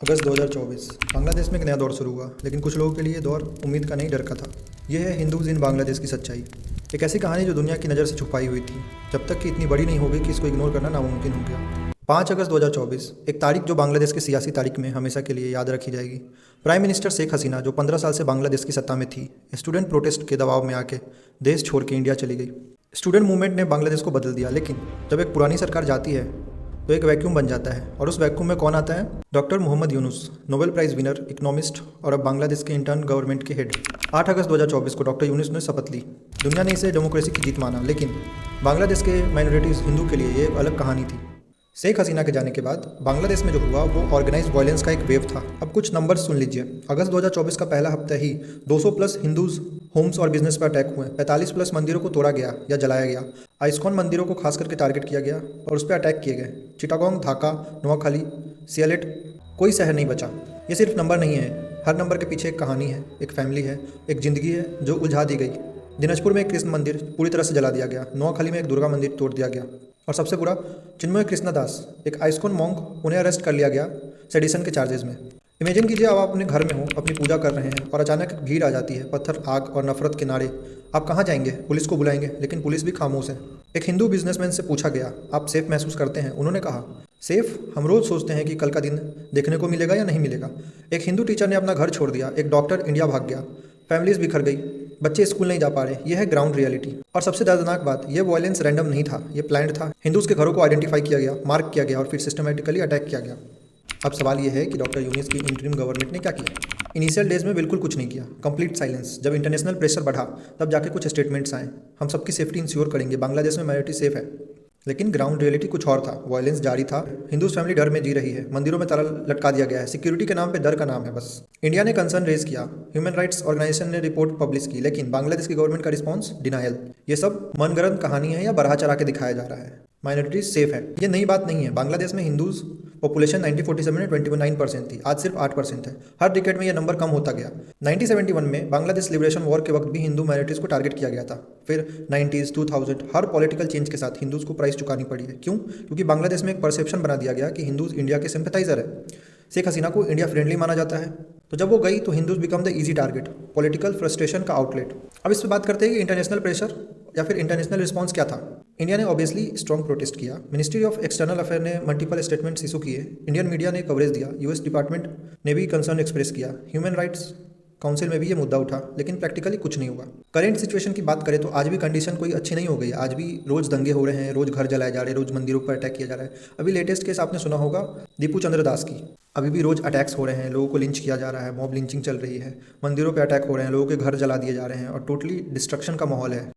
अगस्त 2024 बांग्लादेश में एक नया दौर शुरू हुआ, लेकिन कुछ लोगों के लिए ये दौर उम्मीद का नहीं, डर का था। यह है हिंदूज इन बांग्लादेश की सच्चाई। एक ऐसी कहानी जो दुनिया की नज़र से छुपाई हुई थी, जब तक कि इतनी बड़ी नहीं हो गई कि इसको इग्नोर करना नामुमकिन हो गया। 5 अगस्त 2024 एक तारीख जो बांग्लादेश की सियासी तारीख में हमेशा के लिए याद रखी जाएगी। प्राइम मिनिस्टर शेख हसीना, जो 15 साल से बांग्लादेश की सत्ता में थी, स्टूडेंट प्रोटेस्ट के दबाव में आके देश छोड़ के इंडिया चली गई। स्टूडेंट मूवमेंट ने बांग्लादेश को बदल दिया, लेकिन जब एक पुरानी सरकार जाती है तो एक वैक्यूम बन जाता है। और उस वैक्यूम में कौन आता है? Doctor Mohammad Yunus, Nobel prize winner, economist और अब बांग्लादेश के इंटर्न गवर्नमेंट के हेड। 8 अगस्त 2024 को डॉक्टर यूनुस ने शपथ ली। दुनिया ने इसे डेमोक्रेसी की जीत माना, लेकिन बांग्लादेश के माइनॉरिटीज़ हिंदू के लिए ये एक अलग कहानी थी। शेख हसीना के जाने के बाद बांग्लादेश में जो हुआ वो ऑर्गेनाइज वायलेंस का एक वेव था। अब कुछ नंबर्स सुन लीजिए। अगस्त 2024 का पहला हफ्ता ही 200 प्लस हिंदूज होम्स और बिजनेस पर अटैक हुए। 45 प्लस मंदिरों को तोड़ा गया या जलाया गया। आइस्कॉन मंदिरों को खास करके टारगेट किया गया और उस पर अटैक किए गए। चिटागोंग, ढाका, नोआखाली, सियालेट, कोई शहर नहीं बचा। ये सिर्फ नंबर नहीं है, हर नंबर के पीछे एक कहानी है, एक फैमिली है, एक ज़िंदगी है जो उलझा दी गई। दिनाजपुर में एक कृष्ण मंदिर पूरी तरह से जला दिया गया। नोआखाली में एक दुर्गा मंदिर तोड़ दिया गया। और सबसे बुरा, चिन्मय कृष्णदास, एक आइस्कॉन मॉन्क, उन्हें अरेस्ट कर लिया गया सेडिशन के चार्जेस में। इमेजिन कीजिए, आप अपने घर में हो, अपनी पूजा कर रहे हैं और अचानक भीड़ आ जाती है, पत्थर, आग और नफरत के नारे। आप कहाँ जाएंगे? पुलिस को बुलाएंगे, लेकिन पुलिस भी खामोश है। एक हिंदू बिजनेसमैन से पूछा गया, आप सेफ महसूस करते हैं? उन्होंने कहा, सेफ? हम रोज़ सोचते हैं कि कल का दिन देखने को मिलेगा या नहीं मिलेगा। एक हिंदू टीचर ने अपना घर छोड़ दिया। एक डॉक्टर इंडिया भाग गया। फैमिलीज बिखर गई। बच्चे स्कूल नहीं जा पा रहे। यह है ग्राउंड रियलिटी। और सबसे दर्दनाक बात, यह वायलेंस रैंडम नहीं था, यह प्लान्ड था। हिंदूज के घरों को आइडेंटिफाई किया गया, मार्क किया गया और फिर सिस्टमेटिकली अटैक किया गया। अब सवाल यह है कि डॉक्टर यूनुस की इंटरिम गवर्नमेंट ने क्या किया? इनिशियल डेज में बिल्कुल कुछ नहीं किया, कंप्लीट साइलेंस। जब इंटरनेशनल प्रेशर बढ़ा तब जाके कुछ स्टेटमेंट्स आए, हम सबकी सेफ्टी इंश्योर करेंगे, बांग्लादेश में माइनॉरिटी सेफ है। लेकिन ग्राउंड रियलिटी कुछ और था। वायलेंस जारी था। हिंदूज फैमिली डर में जी रही है। मंदिरों में ताला लटका दिया गया है। सिक्योरिटी के नाम पे डर का नाम है बस। इंडिया ने कंसर्न रेज किया, ह्यूमन राइट्स ऑर्गेनाइजेशन ने रिपोर्ट पब्लिश की, लेकिन बांग्लादेश की गवर्नमेंट का रिस्पॉन्स डिनायल। ये सब मनगढ़ंत कहानी है या बढ़ा चढ़ा के दिखाया जा रहा है? माइनॉरिटीज सेफ है, ये नई बात नहीं है। बांग्लादेश में हिंदूज पॉपुलेशन 1947 में 29% थी, आज सिर्फ 8% है। हर डिकेड में यह नंबर कम होता गया। 1971 में बांग्लादेश लिबरेशन वॉर के वक्त भी हिंदू माइनॉरिटीज को टारगेट किया गया था। फिर 90s, 2000 हर पॉलिटिकल चेंज के साथ हिंदूज को प्राइस चुकानी पड़ी है। क्यों? क्योंकि बांग्लादेश में एक परसेप्शन बना दिया गया कि हिंदूज इंडिया के सिंपैथाइजर है। शेख हसीना को इंडिया फ्रेंडली माना जाता है, तो जब वो गई तो Hindus become the easy target, political frustration का आउटलेट। अब इस पर बात करते हैं कि इंटरनेशनल प्रेशर या फिर इंटरनेशनल रिस्पॉन्स क्या था। इंडिया ने ऑब्वियसली स्ट्रॉन्ग प्रोटेस्ट किया। मिनिस्ट्री ऑफ एक्सटर्नल अफेयर ने मल्टीपल स्टेटमेंट्स इशू किए। इंडियन मीडिया ने कवरेज दिया। यूएस डिपार्टमेंट ने भी कंसर्न एक्सप्रेस किया। ह्यूमन राइट्स काउंसिल में भी ये मुद्दा उठा, लेकिन प्रैक्टिकली कुछ नहीं हुआ। करंट सिचुएशन की बात करें तो आज भी कंडीशन कोई अच्छी नहीं हो गई। आज भी रोज़ दंगे हो रहे हैं, रोज़ घर जलाए जा रहे हैं, रोज़ मंदिरों पर अटैक किया जा रहा है। अभी लेटेस्ट केस आपने सुना होगा दीपू चंद्र दास की। अभी भी रोज़ अटैक्स हो रहे हैं, लोगों को लिंच किया जा रहा है, मॉब लिंचिंग चल रही है, मंदिरों पर अटैक हो रहे हैं, लोगों के घर जला दिए जा रहे हैं और टोटली डिस्ट्रक्शन का माहौल है।